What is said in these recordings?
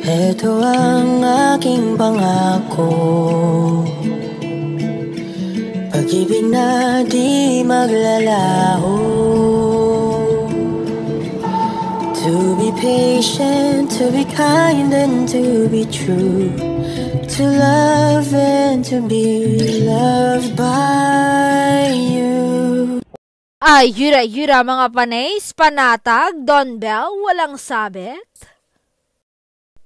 Ito ang aking pangako, pag-ibig na di maglalaho. To be patient, to be kind and to be true, to love and to be loved by you. Ay, yura-yura mga panays, panatag, Don Bell, walang sabit.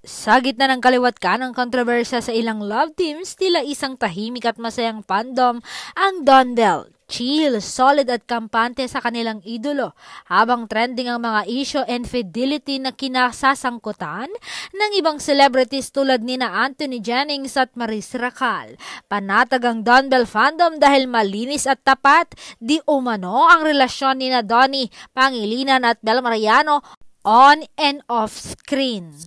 Sa gitna ng kaliwat ka ng kontrobersya sa ilang love teams, tila isang tahimik at masayang fandom ang Don Bell. Chill, solid at kampante sa kanilang idolo, habang trending ang mga issue and fidelity na kinasasangkutan ng ibang celebrities tulad nina Anthony Jennings at Maris Racal. Panatag ang Don Bell fandom dahil malinis at tapat, di umano ang relasyon nina Donnie Pangilinan at Bel Mariano on and off screen.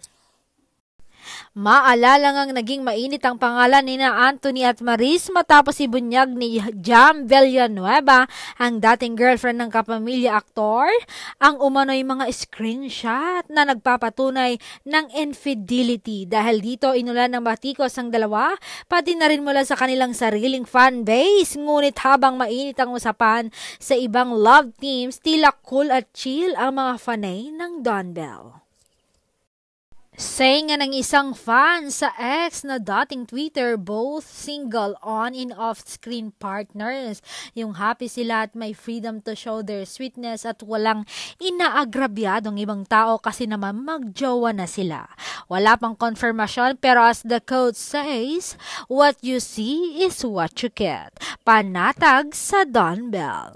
Maalala ngang naging mainit ang pangalan ni Anthony at Maris matapos ibunyag ni Jam Villanueva, ang dating girlfriend ng kapamilya aktor, ang umano'y mga screenshot na nagpapatunay ng infidelity. Dahil dito inulan ng batikos ang dalawa, pati na rin mula sa kanilang sariling fanbase. Ngunit habang mainit ang usapan sa ibang love teams, tila cool at chill ang mga fanay ng Don Bell. Say nga ng isang fan sa ex na dating Twitter, both single on and off-screen partners. Yung happy sila at may freedom to show their sweetness at walang inaagrabyadong ibang tao kasi naman magjowa na sila. Wala pang confirmation pero as the quote says, what you see is what you get. Panatag sa Don Bell.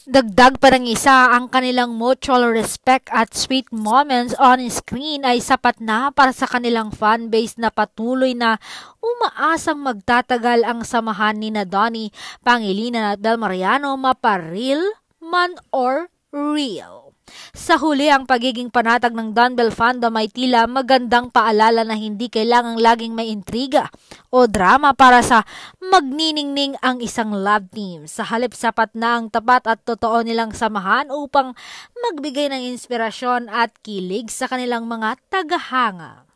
Dagdag pa ng isa, ang kanilang mutual respect at sweet moments on screen ay sapat na para sa kanilang fanbase na patuloy na umaasang magtatagal ang samahan ni Donnie Pangilinan at Bel Mariano, mapa-real man or real. Sa huli, ang pagiging panatag ng Don Bell fandom ay tila magandang paalala na hindi kailangang laging may intriga o drama para sa magniningning ang isang love team. Sa halip, sapat na ang tapat at totoo nilang samahan upang magbigay ng inspirasyon at kilig sa kanilang mga tagahanga.